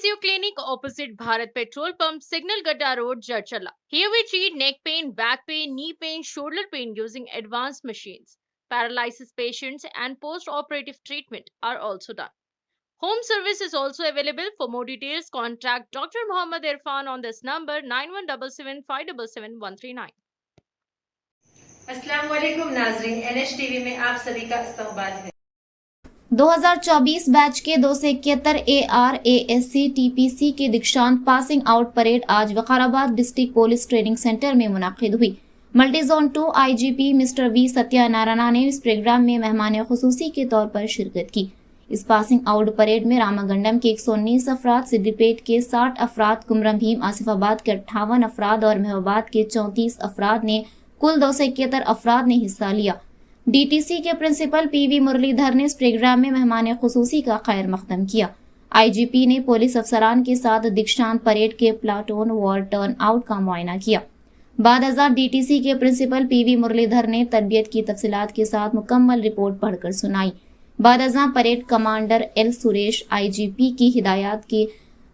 Physio Clinic opposite Bharat Petrol Pump, Signal Gadda Road, Jarchala. Here we treat neck pain, back pain, knee pain, shoulder pain using advanced machines. Paralysis patients and post-operative treatment are also done. Home service is also available. For more details, contact Dr. Muhammad Irfan on this number 9177 577 139. अस्सलाम वालेकुम नाज़रीन, NH TV में आप सभी का इस्तकबाल है। 2024 batch के 271 ARASC TPC के दीक्षांत पासिंग आउट परेड आज Vikarabad district police training centre में मुनाकिद हुई। Multi zone 2 IGP mister V Satyanarayana ने इस प्रोग्राम में मेहमान खुसूसी के तौर पर शिरकत की। इस पासिंग आउट परेड में रामागंडम के 119 अफराद, सिद्दीपेट के 60 अफराद, कुमरम भीम आसिफाबाद के 58 अफराद और महबाद के 34 अफराद ने कुल 271 अफराद ने हिस्सा लिया। DTC के प्रिंसिपल PV मुरलीधर ने इस प्रोग्राम में मेहमान खुसूसी का खैर मकदम किया। IGP ने पुलिस अफसरान के साथ दीक्षांत परेड के प्लाटून वॉर टर्न आउट का मुआयना किया। बाद अज़ार DTC के प्रिंसिपल PV मुरलीधर ने तरबियत की तफसीलात के साथ मुकम्मल रिपोर्ट पढ़कर सुनाई। बाद अज़ां parade commander L Suresh IGP की हिदायत के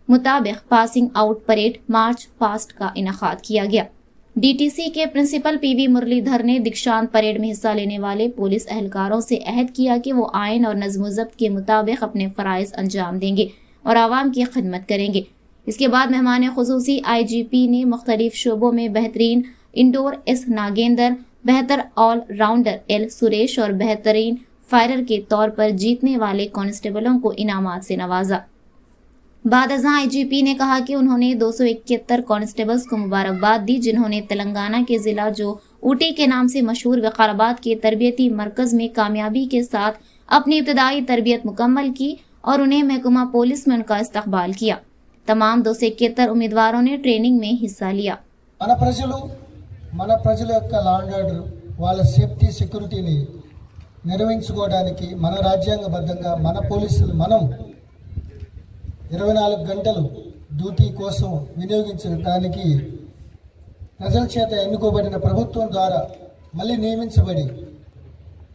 मुताबिक passing out parade march past का इनेकाद किया गया। DTC के प्रिंसिपल PV मुरलीधर ने दीक्षांत परेड में हिस्सा लेने वाले पुलिस एहलकारों से अहद किया कि वो आयन और नज़्म ज़ब्त के मुताबिक अपने फ़राइज़ अंजाम देंगे और आवाम की खिदमत करेंगे। इसके बाद मेहमान खुसूसी IGP ने मुख्तलिफ शोबों में बेहतरीन इंडोर S नागेंद्र, बेहतर ऑल राउंडर L सुरेश और बेहतरीन फायरर के तौर पर जीतने वाले कांस्टेबलों को इनामात से नवाजा। बाद अज़ां IGP ने कहा कि उन्होंने 271 कांस्टेबल्स को मुबारकबाद दी, जिन्होंने तेलंगाना के जिला जो ऊटी के नाम से मशहूर वकाराबाद के तरबियती मरकज में कामयाबी के साथ अपनी इब्तदाई तरबियत मुकम्मल की और उन्हें महकमा पुलिस में उनका इस्तकबाल किया। तमाम 271 उम्मीदवारों ने ट्रेनिंग में हिस्सा लिया। మన ప్రజల యొక్క లా అండ్ ఆర్డర్ వాళ్ళ సేఫ్టీ సెక్యూరిటీని నిర్వహించుకోవడానికి మన రాజ్యాంగబద్ధంగా మన పోలీసులు మనం 24 గంటలు డ్యూటీ కోసం వినియోగించడానికి ప్రజల చేత ఎన్నుకోబడిన ప్రభుత్వం ద్వారా మళ్ళీ నియమించబడి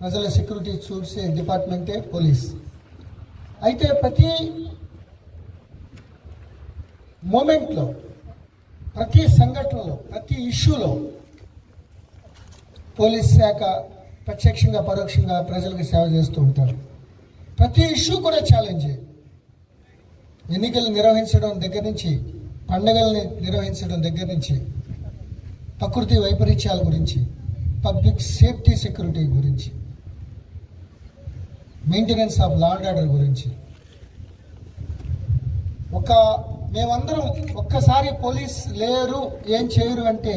ప్రజల సెక్యూరిటీ చూసే డిపార్ట్మెంటే పోలీస్. అయితే ప్రతి మూమెంట్లో, ప్రతి సంఘటనలో, ప్రతి ఇష్యూలో పోలీస్ శాఖ ప్రత్యక్షంగా పరోక్షంగా ప్రజలకు సేవ చేస్తూ ఉంటారు. ప్రతి ఇష్యూ కూడా ఛాలెంజే. ఎన్నికలు నిర్వహించడం దగ్గర నుంచి, పండుగల్ని నిర్వహించడం దగ్గర నుంచి, ప్రకృతి వైపరీత్యాల గురించి, పబ్లిక్ సేఫ్టీ సెక్యూరిటీ గురించి, maintenance of law and order గురించి మేమందరం ఒక్కసారి పోలీస్ లేరు ఏం చేయరు అంటే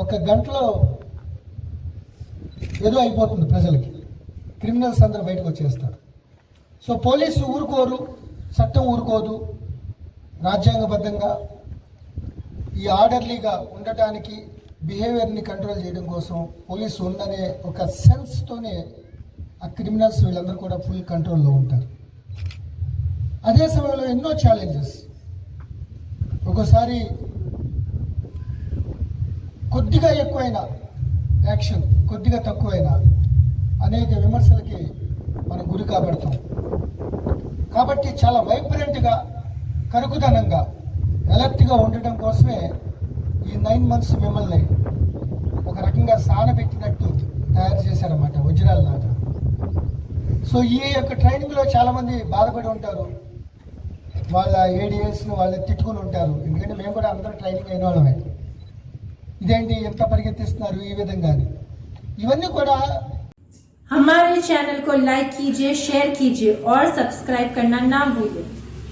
ఒక గంటలో ఏదో అయిపోతుంది ప్రజలకి. క్రిమినల్స్ అందరూ బయటకు వచ్చేస్తారు. సో పోలీసు ఊరుకోరు, చట్టం ఊరుకోదు. రాజ్యాంగబద్ధంగా ఈ ఆర్డర్లీగా ఉండటానికి, బిహేవియర్ని కంట్రోల్ చేయడం కోసం పోలీసు ఉందనే ఒక సెన్స్తోనే ఆ క్రిమినల్స్ వీళ్ళందరూ కూడా ఫుల్ కంట్రోల్లో ఉంటారు. అదే సమయంలో ఎన్నో ఛాలెంజెస్, ఒక్కోసారి కొద్దిగా ఎక్కువైనా యాక్షన్, కొద్దిగా తక్కువైనా అనేక విమర్శలకి మనం గురి కాబడతాం. కాబట్టి చాలా వైబ్రెంట్గా, కరుకుదనంగా, అలర్ట్గా ఉండటం కోసమే ఈ 9 months మిమ్మల్ని ఒక రకంగా సానబెట్టినట్టు తయారు చేశారన్నమాట, వజ్రాలలాగా. సో ఈ యొక్క ట్రైనింగ్లో చాలామంది బాధపడి ఉంటారు, వాళ్ళ ADSని వాళ్ళు తిట్టుకుని ఉంటారు. ఎందుకంటే మేము కూడా అందరూ ట్రైనింగ్ అయిన వాళ్ళమే. ఇదేంటి ఎంత పరిగెత్తిస్తున్నారు ఈ విధంగా అని. ఇవన్నీ కూడా हमारे चैनल को लाइक कीजिए, शेयर कीजिए और सब्सक्राइब करना ना भूलिए।